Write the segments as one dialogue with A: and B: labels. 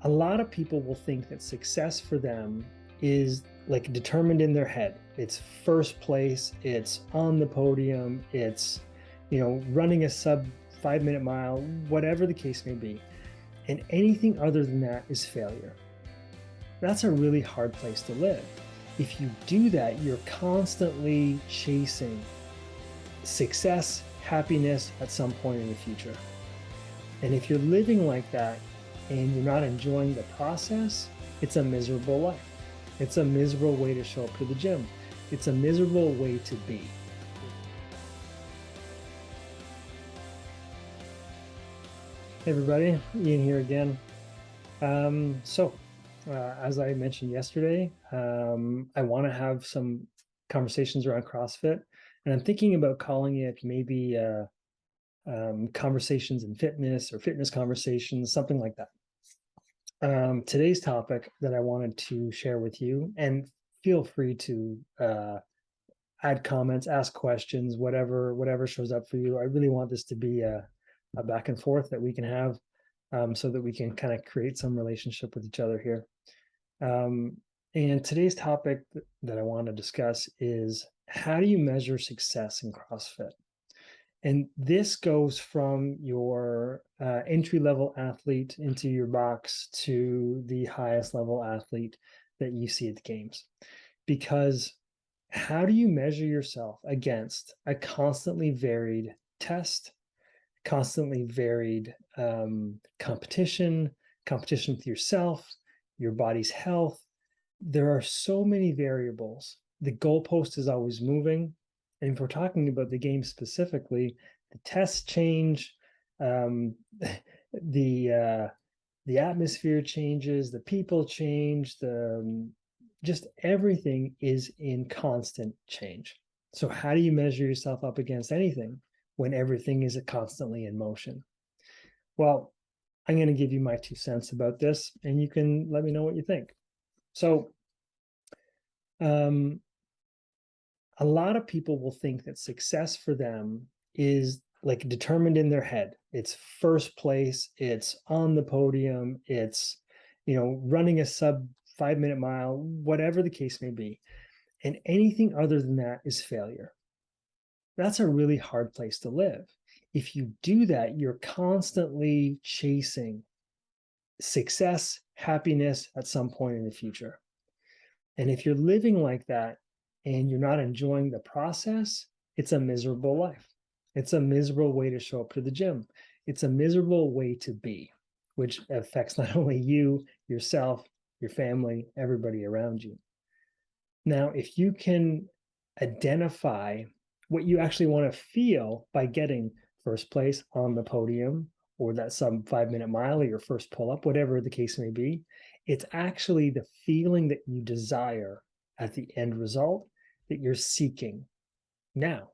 A: A lot of people will think that success for them is like determined in their head. It's first place, it's on the podium, it's, running a sub 5 minute mile, whatever the case may be. And anything other than that is failure. That's a really hard place to live. If you do that, you're constantly chasing success, happiness at some point in the future. And if you're living like that and you're not enjoying the process, it's a miserable life. It's a miserable way to show up to the gym. It's a miserable way to be. Hey everybody, Ian here again. As I mentioned yesterday, I want to have some conversations around CrossFit, and I'm thinking about calling it maybe conversations in fitness or fitness conversations, something like that. Today's topic that I wanted to share with you, and feel free to add comments, ask questions, whatever shows up for you. I really want this to be a back and forth that we can have, so that we can kind of create some relationship with each other here. And today's topic that I want to discuss is, how do you measure success in CrossFit? And this goes from your entry-level athlete into your box to the highest level athlete that you see at the games. Because how do you measure yourself against a constantly varied test, constantly varied competition with yourself, your body's health? There are so many variables. The goalpost is always moving. And if we're talking about the game specifically, the tests change, the atmosphere changes, the people change, just everything is in constant change. So how do you measure yourself up against anything when everything is constantly in motion? Well, I'm going to give you my 2 cents about this, and you can let me know what you think. So, a lot of people will think that success for them is like determined in their head. It's first place, it's on the podium, it's, running a sub 5 minute mile, whatever the case may be. And anything other than that is failure. That's a really hard place to live. If you do that, you're constantly chasing success, happiness at some point in the future. And if you're living like that and you're not enjoying the process, it's a miserable life. It's a miserable way to show up to the gym. It's a miserable way to be, which affects not only you, yourself, your family, everybody around you. Now, if you can identify what you actually want to feel by getting first place on the podium, or that sub 5 minute mile, or your first pull up, whatever the case may be, it's actually the feeling that you desire at the end result that you're seeking now.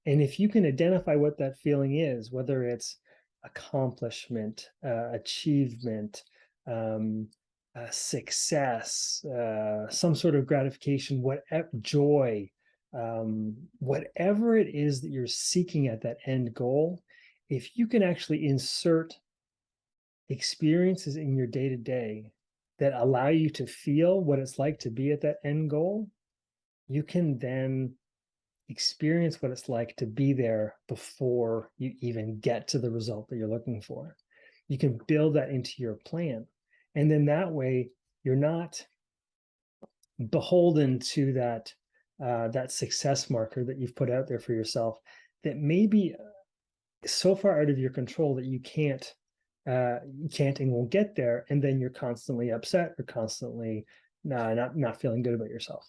A: And if you can identify what that feeling is, whether it's accomplishment, achievement, success, some sort of gratification, whatever, joy, whatever it is that you're seeking at that end goal, if you can actually insert experiences in your day-to-day that allow you to feel what it's like to be at that end goal, you can then experience what it's like to be there before you even get to the result that you're looking for. You can build that into your plan. And then that way, you're not beholden to that success marker that you've put out there for yourself that may be so far out of your control that you can't and won't get there, and then you're constantly upset or constantly not feeling good about yourself.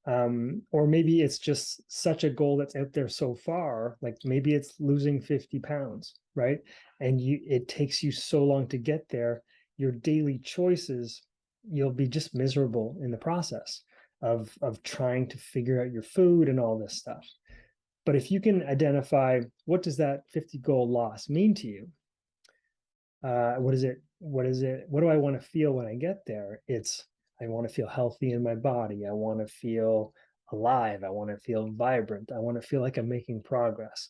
A: Or maybe it's just such a goal that's out there so far, like maybe it's losing 50 pounds, right? And it takes you so long to get there, your daily choices, you'll be just miserable in the process of trying to figure out your food and all this stuff. But if you can identify, what does that 50 goal loss mean to you? What is it? What do I want to feel when I get there? I want to feel healthy in my body. I want to feel alive. I want to feel vibrant. I want to feel like I'm making progress.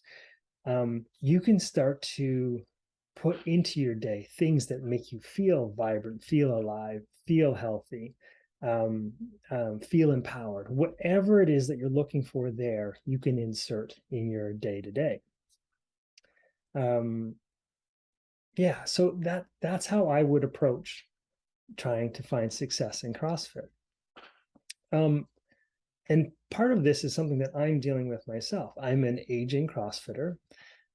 A: You can start to put into your day things that make you feel vibrant, feel alive, feel healthy, feel empowered. Whatever it is that you're looking for there, you can insert in your day to day. Yeah, so that's how I would approach trying to find success in CrossFit. And part of this is something that I'm dealing with myself. I'm an aging CrossFitter,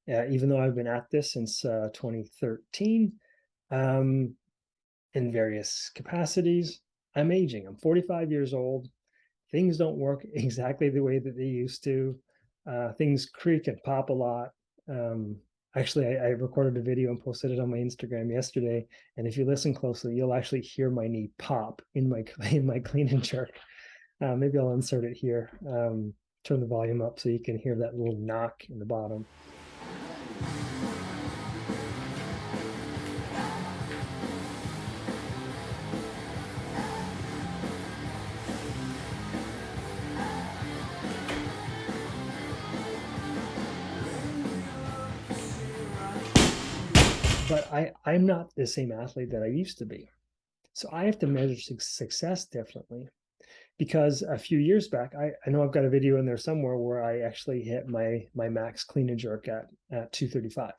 A: even though I've been at this since 2013 in various capacities. I'm aging. I'm 45 years old. Things don't work exactly the way that they used to. Things creak and pop a lot. Actually, I recorded a video and posted it on my Instagram yesterday. And if you listen closely, you'll actually hear my knee pop in my clean and jerk. Maybe I'll insert it here. Turn the volume up so you can hear that little knock in the bottom. But I'm not the same athlete that I used to be. So I have to measure success differently. Because a few years back, I know I've got a video in there somewhere where I actually hit my max clean and jerk at 235.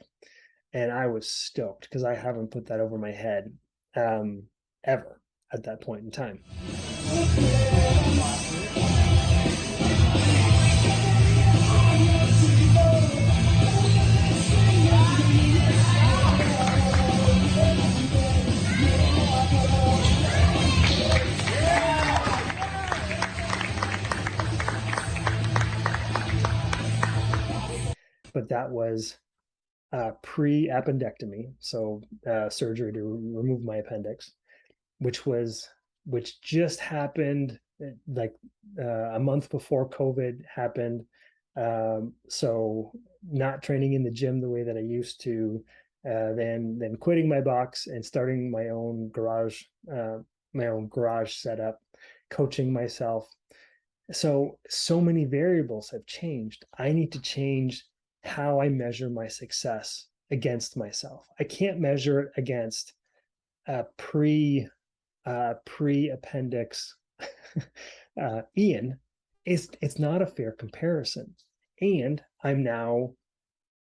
A: And I was stoked because I haven't put that over my head ever at that point in time. But that was pre-appendectomy, so surgery to remove my appendix, which just happened like a month before COVID happened. So not training in the gym the way that I used to, then quitting my box and starting my own garage setup, coaching myself. So many variables have changed. I need to change how I measure my success against myself. I can't measure it against pre appendix Ian. It's not a fair comparison. And I'm now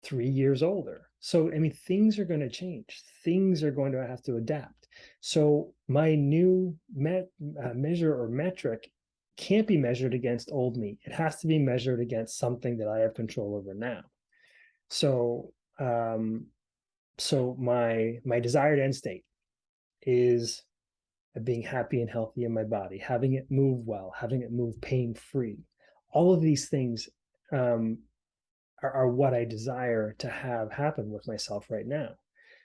A: 3 years older. So I mean, things are going to change. Things are going to have to adapt. So my new measure or metric can't be measured against old me. It has to be measured against something that I have control over now. So my desired end state is being happy and healthy in my body, having it move well, having it move pain-free. All of these things are what I desire to have happen with myself right now.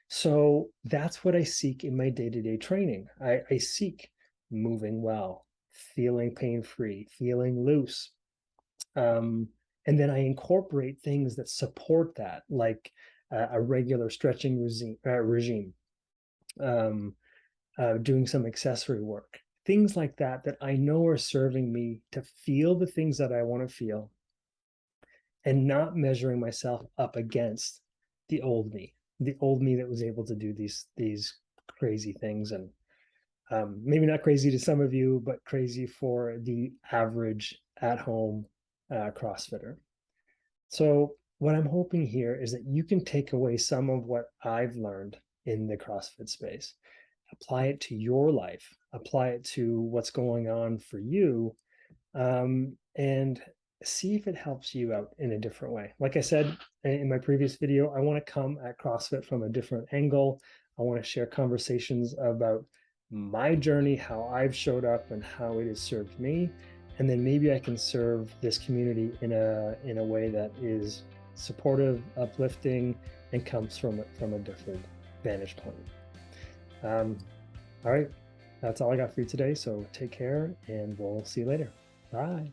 A: So that's what I seek in my day-to-day training. I seek moving well, feeling pain-free, feeling loose. And then I incorporate things that support that, like a regular stretching regime, doing some accessory work, things like that I know are serving me to feel the things that I want to feel, and not measuring myself up against the old me that was able to do these crazy things. And maybe not crazy to some of you, but crazy for the average at-home CrossFitter. So what I'm hoping here is that you can take away some of what I've learned in the CrossFit space, apply it to your life, apply it to what's going on for you, and see if it helps you out in a different way. Like I said in my previous video, I want to come at CrossFit from a different angle. I want to share conversations about my journey, how I've showed up and how it has served me. And then maybe I can serve this community in a way that is supportive, uplifting, and comes from a different vantage point. All right, that's all I got for you today. So take care, and we'll see you later. Bye.